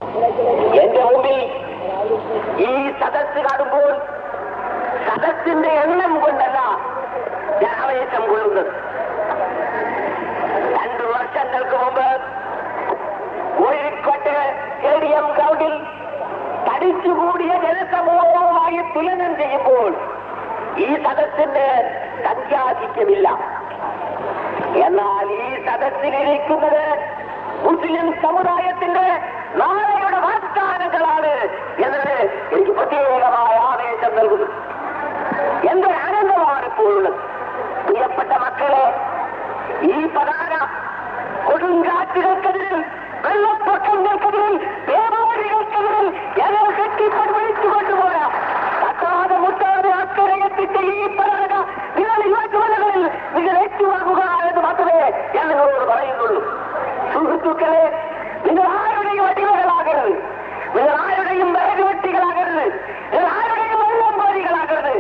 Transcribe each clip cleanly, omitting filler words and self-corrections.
എന്റെ മുമ്പിൽ ഈ സദസ് കാണുമ്പോൾ സദസ്സിന്റെ എണ്ണം കൊണ്ടല്ല ഞാൻ ആവേശം കൊള്ളുന്നത്. 2 വർഷങ്ങൾക്ക് മുമ്പ് കോഴിക്കോട്ട് സ്റ്റേഡിയം ഗ്രൗണ്ടിൽ തടിച്ചുകൂടിയ ജനസമൂഹവുമായി തുലനം ചെയ്യുമ്പോൾ ഈ സദസ്സിന് സംഖ്യാധിക്യമില്ല. എന്നാൽ ഈ സദസ്സിലിരിക്കുന്നത് മുസ്ലിം സമുദായത്തിന്റെ നാളെയുടെ വാഗ്ദാനങ്ങളാണ് എന്നത് എനിക്ക് പ്രത്യേകമായ ആവേശം നൽകുന്നു. എന്തൊരു ആനന്ദമാണ് ഇപ്പോഴുള്ളത്. പ്രിയപ്പെട്ട മക്കളെ, ഈ പതാക കൊടുങ്കാറ്റുകൾക്കെതിരിൽ, വെള്ളപ്പൊക്കങ്ങൾക്കെതിരിൽ, പേമാരികൾക്കെതിരിൽ ഞങ്ങൾ കെട്ടിപ്പടിച്ചു കൊണ്ടുപോരാ തട്ടാതെ മുട്ടാതെ അക്കരെ എത്തിച്ച ഈ പതാക നിങ്ങൾ യുവജനങ്ങളിൽ നിങ്ങൾ ഏറ്റുവാങ്ങുക എന്ന് മാത്രമേ ഞാൻ നിങ്ങളോട് പറയുന്നുള്ളൂ. സുഹൃത്തുക്കളെ, നിങ്ങൾ ആരുടെയും അടിമകളാകരുത്, നിങ്ങൾ ആരുടെയും വിറകുവെട്ടികളാകരുത്, നിങ്ങൾ ആരുടെയും വെള്ളം കോരികളാകരുത്.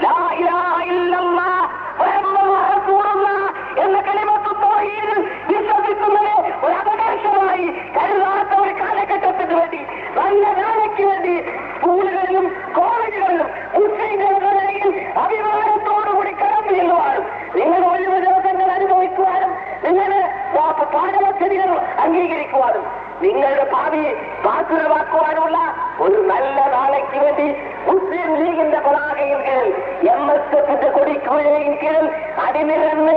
ലാ ഇലാഹ ഇല്ലല്ലാഹ് മുഹമ്മദുർ റസൂലുള്ളാഹ് എന്ന കലിമത്ത് തൗഹീദിൽ വിശ്വസിക്കുന്നത് ഒരു അപകർഷമായി കരുതാത്ത ഒരു കാലഘട്ടത്തിന് വേണ്ടി, നല്ല നാളേക്ക് വേണ്ടി സ്കൂളുകളിലും കോളേജുകളിലും മുസ്ലിംകളിൽ അഭിമാനത്തോടുകൂടി കടന്നു ചെല്ലുവാനും നിങ്ങൾ ഒഴിവ് ദിവസങ്ങൾ അനുഭവിക്കുവാനും നിങ്ങൾ പാഠപദ്ധതികൾ അംഗീകരിക്കുവാനും നിങ്ങളുടെ ഭാവി ബാധ്യതമാക്കുവാനുമുള്ള ഒരു നല്ല നാളേക്ക് വേണ്ടി മുസ്ലിം ലീഗിന്റെ പതാകയിൽ കീഴിൽ MSFന്റെ കൊടിക്കുഴയും കീഴിൽ അടിനിരന്ന്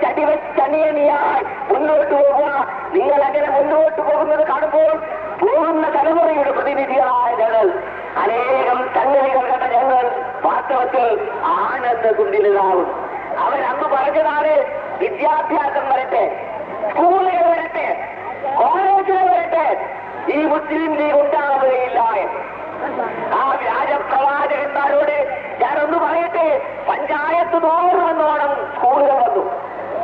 അടിവെച്ചണിയണിയായി മുന്നോട്ട് പോകുക. നിങ്ങൾ അങ്ങനെ മുന്നോട്ട് പോകുന്നത് കാണുമ്പോൾ പോകുന്ന തലമുറയുടെ പ്രതിനിധികളായ ഞങ്ങൾ, അനേകം സംഗതികൾ കണ്ട ഞങ്ങൾ വാസ്തവത്തിൽ ആനന്ദ കുന്തിലാവും. അവരന്ന് പറഞ്ഞതാണ്, വിദ്യാഭ്യാസം വരട്ടെ, സ്കൂളുകൾ വരട്ടെ, കോളേജുകൾ വരട്ടെ, ഈ മുസ്ലിം ലീഗ് ഉണ്ടാവുകയില്ല. ആ വ്യാജപ്രവാചകന്മാരോട് ഞാനൊന്ന് പറയട്ടെ, പഞ്ചായത്ത് തോറും എന്നോണം സ്കൂളുകൾ വന്നു,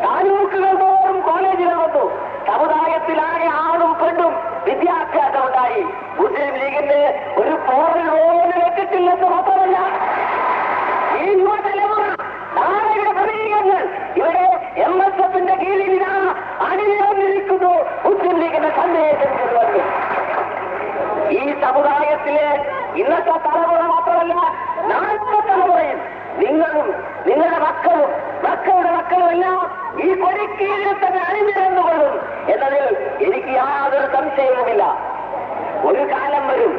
താലൂക്കുകൾ തോറും കോളേജുകൾ വന്നു, സമുദായത്തിലാകെ ആണും പെണ്ണും വിദ്യാഭ്യാസം ഉണ്ടായി. മുസ്ലിം ലീഗിന് ഒരു പോറിൽ പോലും വെച്ചിട്ടില്ലെന്ന് മാത്രമല്ല, ഈ യുവതലമുറ നാളെയുടെ പ്രതീകങ്ങൾ ഇവിടെ MSFന്റെ കീഴിൽ അണിനിരന്നിരിക്കുന്നു. മുസ്ലിം ലീഗിന്റെ സന്ദേശം കൊണ്ടുവന്നു. ഈ സമുദായത്തിലെ ഇന്നത്തെ തലമുറ മാത്രമല്ല, നാളത്തെ തലമുറയിൽ നിങ്ങളും നിങ്ങളുടെ മക്കളും മക്കളുടെ മക്കളുമെല്ലാം ഈ കൊടിക്കീഴിൽ തന്നെ അണിനിരന്നുകൊള്ളും എന്നതിൽ എനിക്ക് യാതൊരു സംശയവുമില്ല. ഒരു കാലം വരും,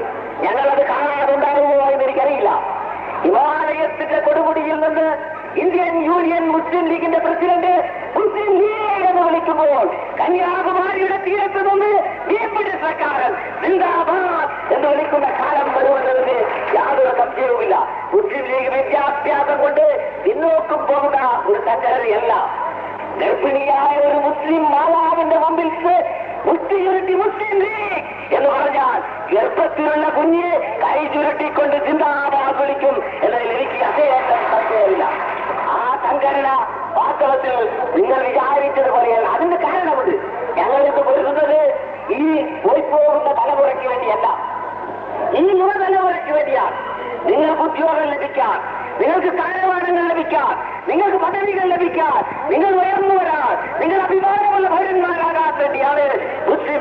ഞങ്ങളത് കാണാറുണ്ടാകുമോ എന്ന് എനിക്കറിയില്ല. ഹിമാലയത്തിന്റെ കൊടുമുടിയിൽ നിന്ന് ഇന്ത്യൻ യൂണിയൻ മുസ്ലിം ലീഗിന്റെ പ്രസിഡന്റ് മുസ്ലിം ലീഗ് എന്ന് വിളിക്കുമ്പോൾ കന്യാകുമാരിയുടെ തീരത്ത് നിന്ന് മീൻപിടുത്തക്കാരൻ സിന്ദാബാദ് എന്ന് വിളിക്കുന്ന കാലം വരുമെന്നതിന് യാതൊരു സംശയവുമില്ല. മുസ്ലിം ലീഗ് വിദ്യാഭ്യാസം കൊണ്ട് പിന്നോക്കം പോകുന്ന ഒരു സംഘടനയല്ല. ഗർഭിണിയായ ഒരു മുസ്ലിം മാതാവിന്റെ മുമ്പിൽ മുസ്ലിം ലീഗ് എന്ന് പറഞ്ഞാൽ ഗർഭത്തിലുള്ള കുഞ്ഞ് കൈ ചുരുട്ടിക്കൊണ്ട് സിന്ദാബാദ് വിളിക്കും എന്നതിൽ എനിക്ക് അശേഷം സംശയമില്ല. ആ സംഘടന വാസ്തവത്തിൽ നിങ്ങൾ വിചാരിച്ചതുപോലെയാണ്. അതിന്റെ കാരണമുണ്ട്. ഞങ്ങൾക്ക് പൊരുതുന്നത് ഈ പോയിപ്പോകുന്ന തലമുറയ്ക്ക് വേണ്ടിയല്ല, ഈ യുവതലമുറയ്ക്ക് വേണ്ടിയാണ്. നിങ്ങൾക്ക് ഉദ്യോഗം ലഭിക്കാൻ, നിങ്ങൾക്ക് സ്ഥാനമാനങ്ങൾ ലഭിക്കാൻ, നിങ്ങൾക്ക് പദവികൾ ലഭിക്കാൻ, നിങ്ങൾ ഉയർന്നു വരാൻ, നിങ്ങൾ അഭിമാനമുള്ള പൗരന്മാരാകാൻ വേണ്ടിയാണ് മുസ്ലിം